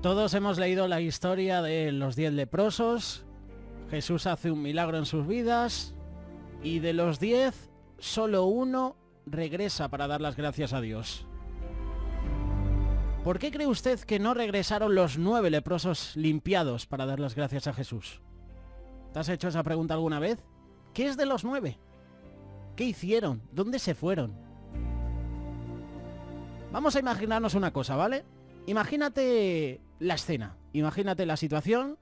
Todos hemos leído la historia de los 10 leprosos. Jesús hace un milagro en sus vidas y de los 10, solo uno regresa para dar las gracias a Dios. ¿Por qué cree usted que no regresaron los 9 leprosos limpiados para dar las gracias a Jesús? ¿Te has hecho esa pregunta alguna vez? ¿Qué es de los 9? ¿Qué hicieron? ¿Dónde se fueron? Vamos a imaginarnos una cosa, ¿vale? Imagínate la escena, imagínate la situación.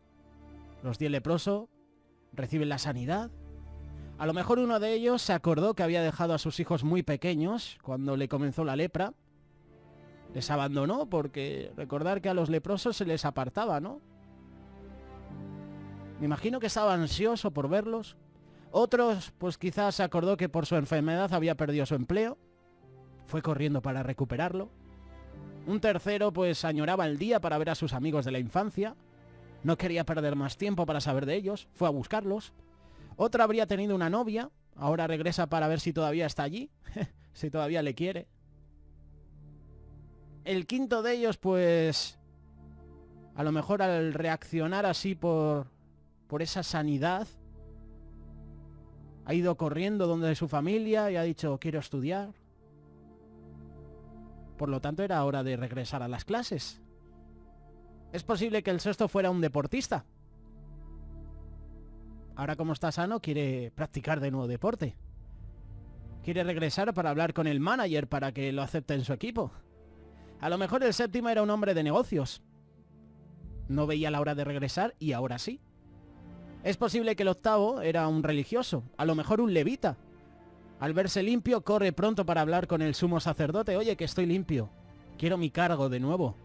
Los 10 leprosos reciben la sanidad. A lo mejor uno de ellos se acordó que había dejado a sus hijos muy pequeños cuando le comenzó la lepra. Les abandonó porque recordar que a los leprosos se les apartaba, ¿no? Me imagino que estaba ansioso por verlos. Otros, pues quizás se acordó que por su enfermedad había perdido su empleo. Fue corriendo para recuperarlo. Un tercero, pues añoraba el día para ver a sus amigos de la infancia. No quería perder más tiempo para saber de ellos. Fue a buscarlos. Otro habría tenido una novia. Ahora regresa para ver si todavía está allí. Si todavía le quiere. El quinto de ellos, pues, a lo mejor al reaccionar así por esa sanidad, ha ido corriendo donde su familia y ha dicho, quiero estudiar. Por lo tanto, era hora de regresar a las clases. Es posible que el sexto fuera un deportista. Ahora, como está sano, quiere practicar de nuevo deporte. Quiere regresar para hablar con el manager para que lo acepte en su equipo. A lo mejor el séptimo era un hombre de negocios. No veía la hora de regresar y ahora sí. Es posible que el octavo era un religioso, a lo mejor un levita. Al verse limpio, corre pronto para hablar con el sumo sacerdote. Oye, que estoy limpio. Quiero mi cargo de nuevo.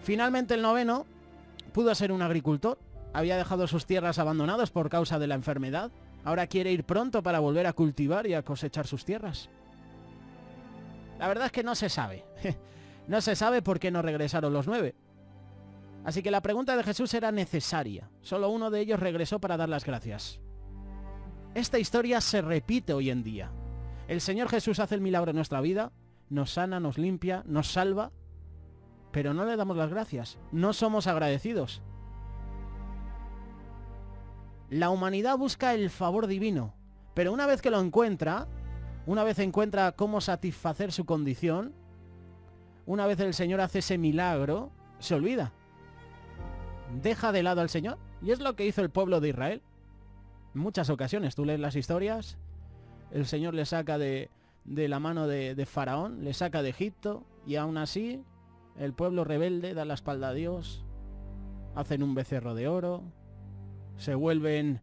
Finalmente el noveno pudo ser un agricultor. Había dejado sus tierras abandonadas por causa de la enfermedad. Ahora quiere ir pronto para volver a cultivar y a cosechar sus tierras. La verdad es que no se sabe. No se sabe por qué no regresaron los 9. Así que la pregunta de Jesús era necesaria. Solo uno de ellos regresó para dar las gracias. Esta historia se repite hoy en día. El Señor Jesús hace el milagro en nuestra vida, nos sana, nos limpia, nos salva, pero no le damos las gracias. No somos agradecidos. La humanidad busca el favor divino, pero una vez que lo encuentra, una vez encuentra cómo satisfacer su condición, una vez el Señor hace ese milagro, se olvida. Deja de lado al Señor. Y es lo que hizo el pueblo de Israel. En muchas ocasiones, tú lees las historias, el Señor le saca de la mano de Faraón, le saca de Egipto, y aún así, el pueblo rebelde da la espalda a Dios, hacen un becerro de oro, se vuelven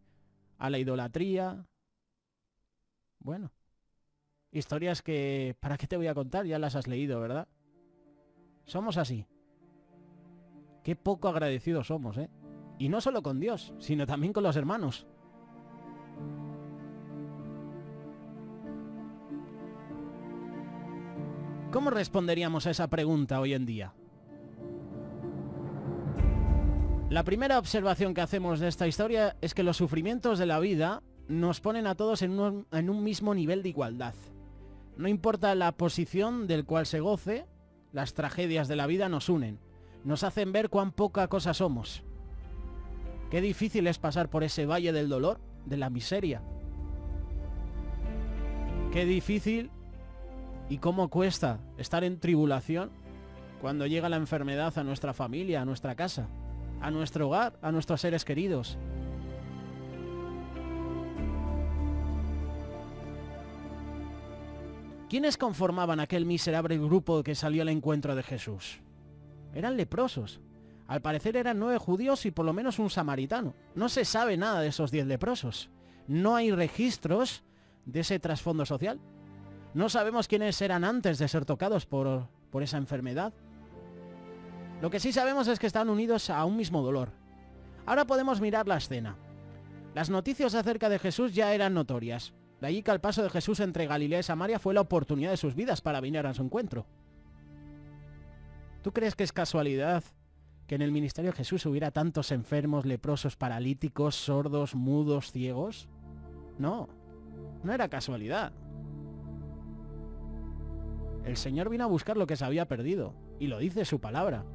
a la idolatría. Bueno, historias que, ¿para qué te voy a contar? Ya las has leído, ¿verdad? Somos así. Qué poco agradecidos somos, ¿eh? Y no solo con Dios, sino también con los hermanos. ¿Cómo responderíamos a esa pregunta hoy en día? La primera observación que hacemos de esta historia es que los sufrimientos de la vida nos ponen a todos en un mismo nivel de igualdad. No importa la posición del cual se goce, las tragedias de la vida nos unen. Nos hacen ver cuán poca cosa somos. Qué difícil es pasar por ese valle del dolor, de la miseria. Qué difícil y cómo cuesta estar en tribulación cuando llega la enfermedad a nuestra familia, a nuestra casa, a nuestro hogar, a nuestros seres queridos. ¿Quiénes conformaban aquel miserable grupo que salió al encuentro de Jesús? Eran leprosos. Al parecer eran 9 judíos y por lo menos un samaritano. No se sabe nada de esos 10 leprosos. No hay registros de ese trasfondo social. No sabemos quiénes eran antes de ser tocados por esa enfermedad. Lo que sí sabemos es que están unidos a un mismo dolor. Ahora podemos mirar la escena. Las noticias acerca de Jesús ya eran notorias. De allí que al paso de Jesús entre Galilea y Samaria fue la oportunidad de sus vidas para venir a su encuentro. ¿Tú crees que es casualidad que en el ministerio de Jesús hubiera tantos enfermos, leprosos, paralíticos, sordos, mudos, ciegos? No, no era casualidad. El Señor vino a buscar lo que se había perdido Y lo dice su palabra.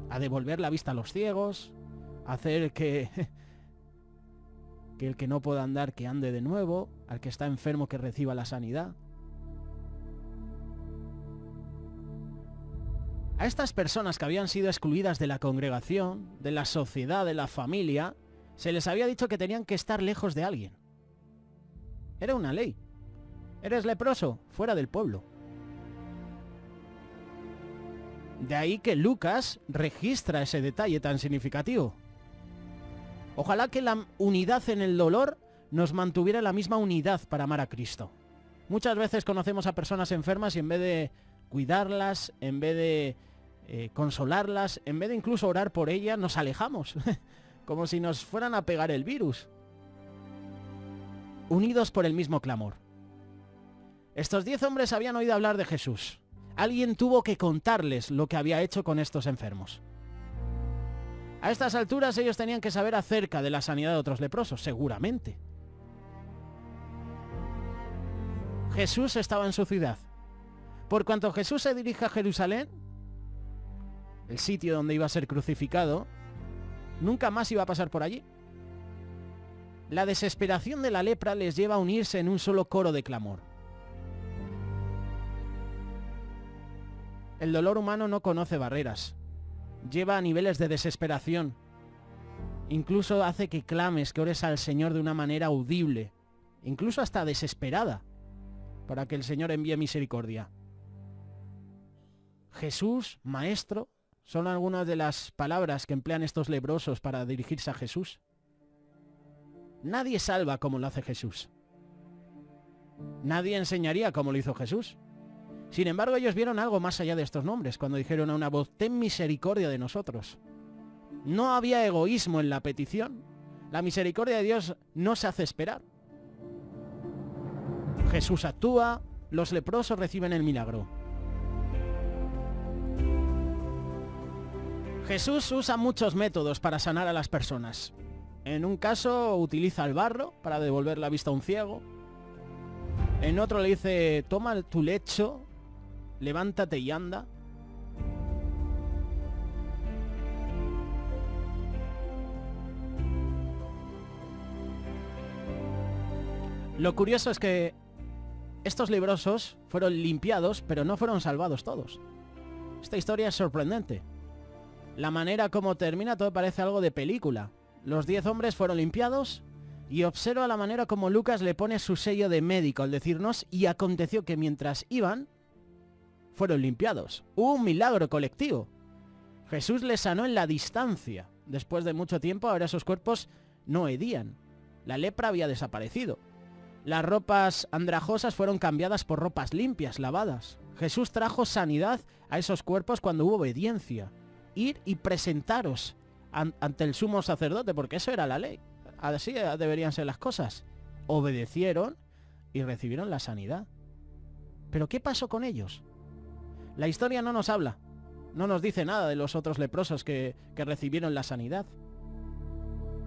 A devolver la vista a los ciegos, a hacer que el que no pueda andar, que ande de nuevo, al que está enfermo, que reciba la sanidad. A estas personas que habían sido excluidas de la congregación, de la sociedad, de la familia, se les había dicho que tenían que estar lejos de alguien. Era una ley. ¿Eres leproso? Fuera del pueblo. De ahí que Lucas registra ese detalle tan significativo. Ojalá que la unidad en el dolor nos mantuviera la misma unidad para amar a Cristo. Muchas veces conocemos a personas enfermas y en vez de cuidarlas, en vez de consolarlas, en vez de incluso orar por ellas, nos alejamos, como si nos fueran a pegar el virus. Unidos por el mismo clamor. Estos 10 hombres habían oído hablar de Jesús. Alguien tuvo que contarles lo que había hecho con estos enfermos. A estas alturas ellos tenían que saber acerca de la sanidad de otros leprosos, seguramente. Jesús estaba en su ciudad. Por cuanto Jesús se dirige a Jerusalén, el sitio donde iba a ser crucificado, nunca más iba a pasar por allí. La desesperación de la lepra les lleva a unirse en un solo coro de clamor. El dolor humano no conoce barreras. Lleva a niveles de desesperación. Incluso hace que clames, que ores al Señor de una manera audible, incluso hasta desesperada, para que el Señor envíe misericordia. Jesús, Maestro, son algunas de las palabras que emplean estos leprosos para dirigirse a Jesús. Nadie salva como lo hace Jesús. Nadie enseñaría como lo hizo Jesús. Sin embargo, ellos vieron algo más allá de estos nombres cuando dijeron a una voz: ten misericordia de nosotros. No había egoísmo en la petición. La misericordia de Dios no se hace esperar. Jesús actúa, los leprosos reciben el milagro. Jesús usa muchos métodos para sanar a las personas. En un caso utiliza el barro para devolver la vista a un ciego. En otro le dice: toma tu lecho, levántate y anda. Lo curioso es que estos leprosos fueron limpiados, pero no fueron salvados todos. Esta historia es sorprendente. La manera como termina todo parece algo de película. Los 10 hombres fueron limpiados y observa la manera como Lucas le pone su sello de médico al decirnos: y aconteció que mientras iban, fueron limpiados. Hubo un milagro colectivo. Jesús les sanó en la distancia. Después de mucho tiempo, ahora esos cuerpos no hedían. La lepra había desaparecido. Las ropas andrajosas fueron cambiadas por ropas limpias, lavadas. Jesús trajo sanidad a esos cuerpos cuando hubo obediencia. Ir y presentaros ante el sumo sacerdote, porque eso era la ley. Así deberían ser las cosas. Obedecieron y recibieron la sanidad. ¿Pero qué pasó con ellos? La historia no nos habla. No nos dice nada de los otros leprosos que recibieron la sanidad.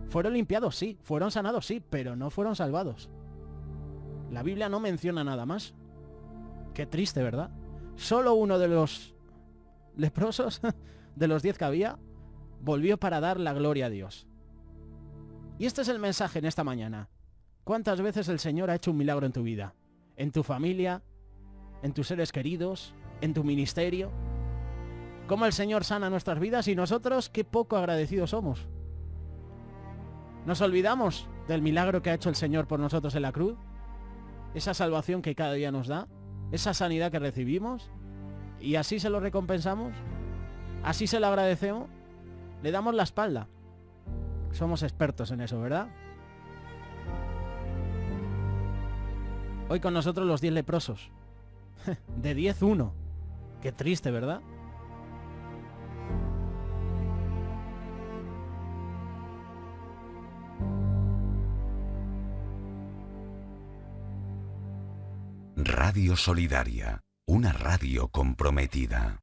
Fueron limpiados, sí. Fueron sanados, sí. Pero no fueron salvados. La Biblia no menciona nada más. Qué triste, ¿verdad? Solo uno de los leprosos, de los 10 que había, volvió para dar la gloria a Dios. Y este es el mensaje en esta mañana. ¿Cuántas veces el Señor ha hecho un milagro en tu vida? ¿En tu familia? ¿En tus seres queridos? ¿En tu ministerio? ¿Cómo el Señor sana nuestras vidas y nosotros qué poco agradecidos somos? ¿Nos olvidamos del milagro que ha hecho el Señor por nosotros en la cruz? Esa salvación que cada día nos da, esa sanidad que recibimos, y así se lo recompensamos, así se lo agradecemos, le damos la espalda. Somos expertos en eso, ¿verdad? Hoy con nosotros los 10 leprosos. De 10, 1. Qué triste, ¿verdad? Radio Solidaria, una radio comprometida.